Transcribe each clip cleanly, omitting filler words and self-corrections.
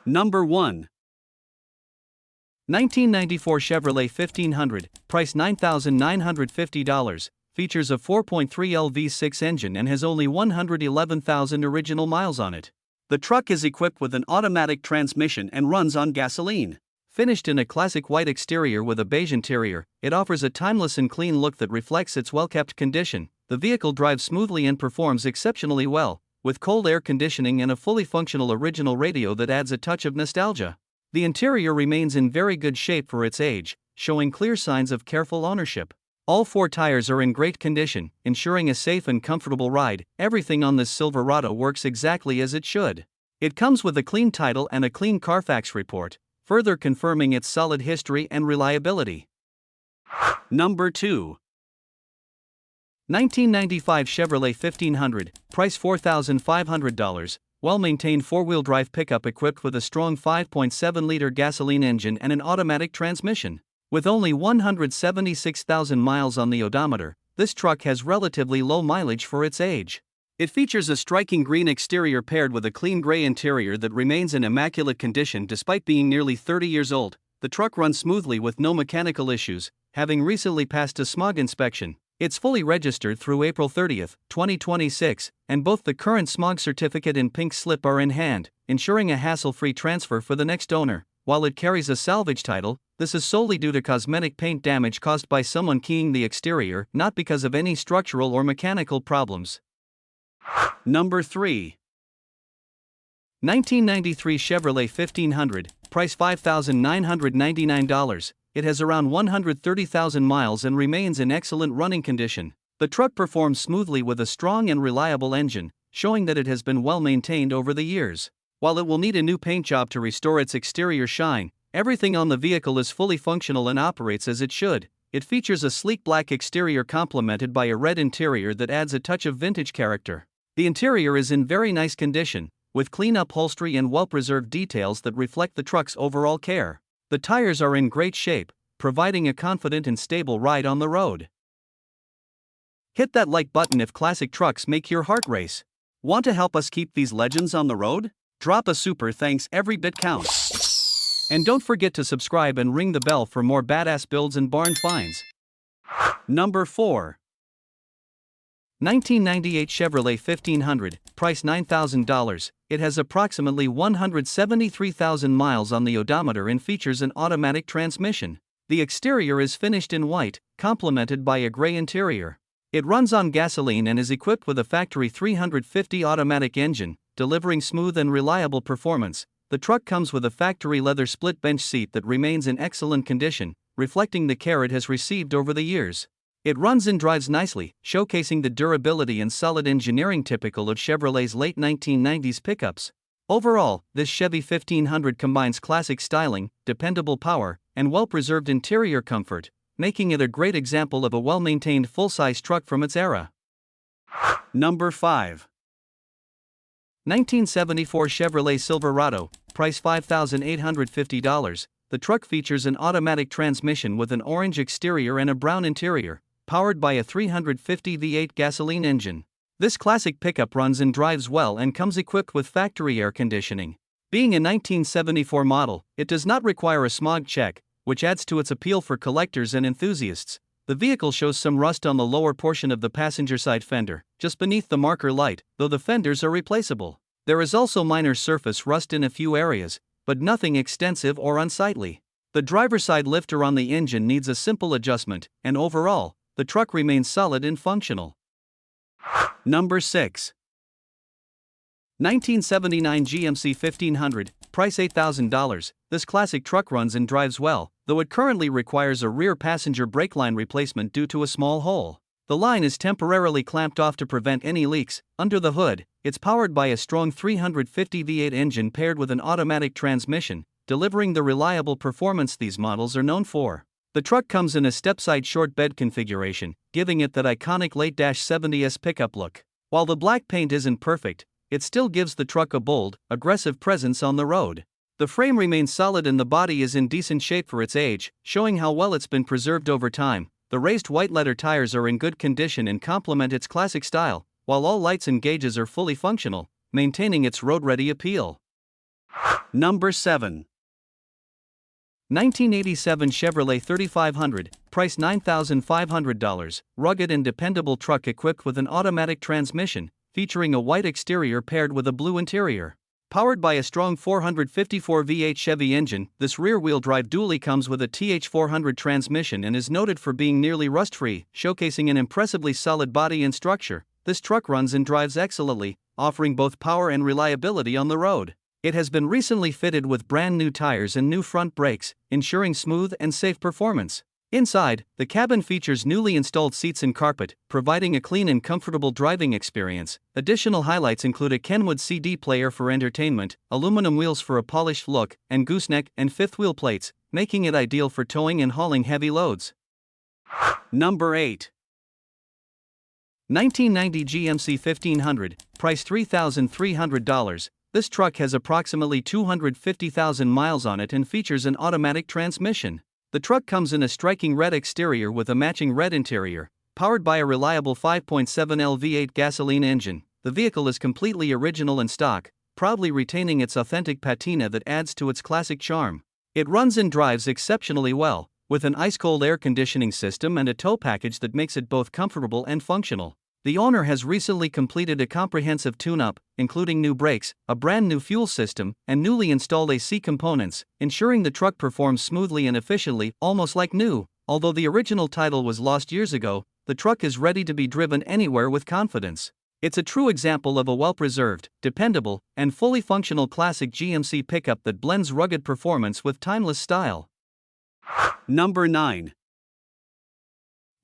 Number 1. 1994 Chevrolet 1500, price $9,950, features a 4.3L V6 engine and has only 111,000 original miles on it. The truck is equipped with an automatic transmission and runs on gasoline. Finished in a classic white exterior with a beige interior, it offers a timeless and clean look that reflects its well-kept condition. The vehicle drives smoothly and performs exceptionally well, with cold air conditioning and a fully functional original radio that adds a touch of nostalgia. The interior remains in very good shape for its age, showing clear signs of careful ownership. All 4 tires are in great condition, ensuring a safe and comfortable ride. Everything on this Silverado works exactly as it should. It comes with a clean title and a clean Carfax report, further confirming its solid history and reliability. Number 2. 1995 Chevrolet 1500, price $4,500, well-maintained 4-wheel drive pickup equipped with a strong 5.7-liter gasoline engine and an automatic transmission. With only 176,000 miles on the odometer, this truck has relatively low mileage for its age. It features a striking green exterior paired with a clean gray interior that remains in immaculate condition despite being nearly 30 years old. The truck runs smoothly with no mechanical issues, having recently passed a smog inspection. It's fully registered through April 30, 2026, and both the current smog certificate and pink slip are in hand, ensuring a hassle-free transfer for the next owner. While it carries a salvage title, this is solely due to cosmetic paint damage caused by someone keying the exterior, not because of any structural or mechanical problems. Number 3. 1993 Chevrolet 1500, price $5,999. It has around 130,000 miles and remains in excellent running condition. The truck performs smoothly with a strong and reliable engine, showing that it has been well maintained over the years. While it will need a new paint job to restore its exterior shine, everything on the vehicle is fully functional and operates as it should. It features a sleek black exterior complemented by a red interior that adds a touch of vintage character. The interior is in very nice condition, with clean upholstery and well-preserved details that reflect the truck's overall care. The tires are in great shape, providing a confident and stable ride on the road. Hit that like button if classic trucks make your heart race. Want to help us keep these legends on the road? Drop a super thanks, every bit counts. And don't forget to subscribe and ring the bell for more badass builds and barn finds. Number 4. 1998 Chevrolet 1500, price $9,000. It has approximately 173,000 miles on the odometer and features an automatic transmission. The exterior is finished in white, complemented by a gray interior. It runs on gasoline and is equipped with a factory 350 automatic engine, delivering smooth and reliable performance. The truck comes with a factory leather split bench seat that remains in excellent condition, reflecting the care it has received over the years. It runs and drives nicely, showcasing the durability and solid engineering typical of Chevrolet's late 1990s pickups. Overall, this Chevy 1500 combines classic styling, dependable power, and well-preserved interior comfort, making it a great example of a well-maintained full-size truck from its era. Number 5. 1974 Chevrolet Silverado, price $5,850. The truck features an automatic transmission with an orange exterior and a brown interior, powered by a 350 V8 gasoline engine. This classic pickup runs and drives well and comes equipped with factory air conditioning. Being a 1974 model, it does not require a smog check, which adds to its appeal for collectors and enthusiasts. The vehicle shows some rust on the lower portion of the passenger side fender, just beneath the marker light, though the fenders are replaceable. There is also minor surface rust in a few areas, but nothing extensive or unsightly. The driver's side lifter on the engine needs a simple adjustment, and overall, the truck remains solid and functional. Number 6. 1979 GMC 1500, price $8,000. This classic truck runs and drives well, though it currently requires a rear passenger brake line replacement due to a small hole. The line is temporarily clamped off to prevent any leaks. Under the hood, it's powered by a strong 350 V8 engine paired with an automatic transmission, delivering the reliable performance these models are known for. The truck comes in a step-side short bed configuration, giving it that iconic late 70s pickup look. While the black paint isn't perfect, it still gives the truck a bold, aggressive presence on the road. The frame remains solid and the body is in decent shape for its age, showing how well it's been preserved over time. The raised white leather tires are in good condition and complement its classic style, while all lights and gauges are fully functional, maintaining its road-ready appeal. Number 7. 1987 Chevrolet 3500, price $9,500, rugged and dependable truck equipped with an automatic transmission, featuring a white exterior paired with a blue interior. Powered by a strong 454 V8 Chevy engine, this rear-wheel drive dually comes with a TH400 transmission and is noted for being nearly rust-free, showcasing an impressively solid body and structure. This truck runs and drives excellently, offering both power and reliability on the road. It has been recently fitted with brand new tires and new front brakes, ensuring smooth and safe performance. Inside, the cabin features newly installed seats and carpet, providing a clean and comfortable driving experience. Additional highlights include a Kenwood CD player for entertainment, aluminum wheels for a polished look, and gooseneck and fifth wheel plates, making it ideal for towing and hauling heavy loads. Number 8. 1990 GMC 1500, price $3,300. This truck has approximately 250,000 miles on it and features an automatic transmission. The truck comes in a striking red exterior with a matching red interior. Powered by a reliable 5.7L V8 gasoline engine, the vehicle is completely original and stock, proudly retaining its authentic patina that adds to its classic charm. It runs and drives exceptionally well, with an ice-cold air conditioning system and a tow package that makes it both comfortable and functional. The owner has recently completed a comprehensive tune-up, including new brakes, a brand new fuel system, and newly installed AC components, ensuring the truck performs smoothly and efficiently, almost like new. Although the original title was lost years ago, the truck is ready to be driven anywhere with confidence. It's a true example of a well-preserved, dependable, and fully functional classic GMC pickup that blends rugged performance with timeless style. Number 9.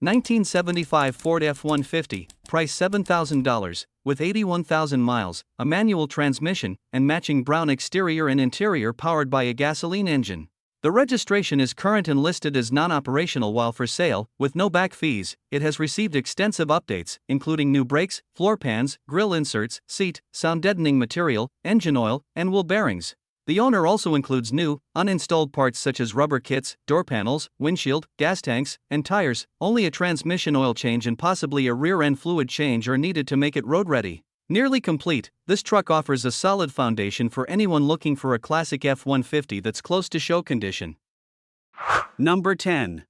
1975 Ford F-150, price $7,000, with 81,000 miles, a manual transmission, and matching brown exterior and interior powered by a gasoline engine. The registration is current and listed as non-operational while for sale, with no back fees. It has received extensive updates, including new brakes, floor pans, grille inserts, seat, sound deadening material, engine oil, and wheel bearings. The owner also includes new, uninstalled parts such as rubber kits, door panels, windshield, gas tanks, and tires. Only a transmission oil change and possibly a rear-end fluid change are needed to make it road-ready. Nearly complete, this truck offers a solid foundation for anyone looking for a classic F-150 that's close to show condition. Number 10.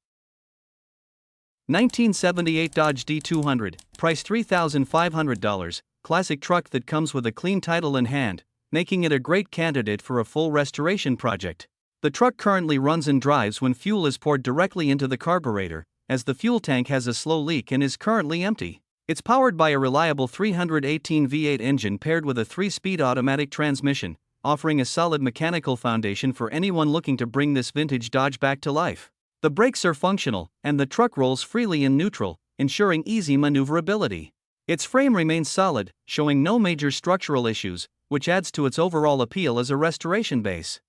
1978 Dodge D200, price $3,500, classic truck that comes with a clean title in hand, making it a great candidate for a full restoration project. The truck currently runs and drives when fuel is poured directly into the carburetor, as the fuel tank has a slow leak and is currently empty. It's powered by a reliable 318 V8 engine paired with a 3-speed automatic transmission, offering a solid mechanical foundation for anyone looking to bring this vintage Dodge back to life. The brakes are functional, and the truck rolls freely in neutral, ensuring easy maneuverability. Its frame remains solid, showing no major structural issues, which adds to its overall appeal as a restoration base.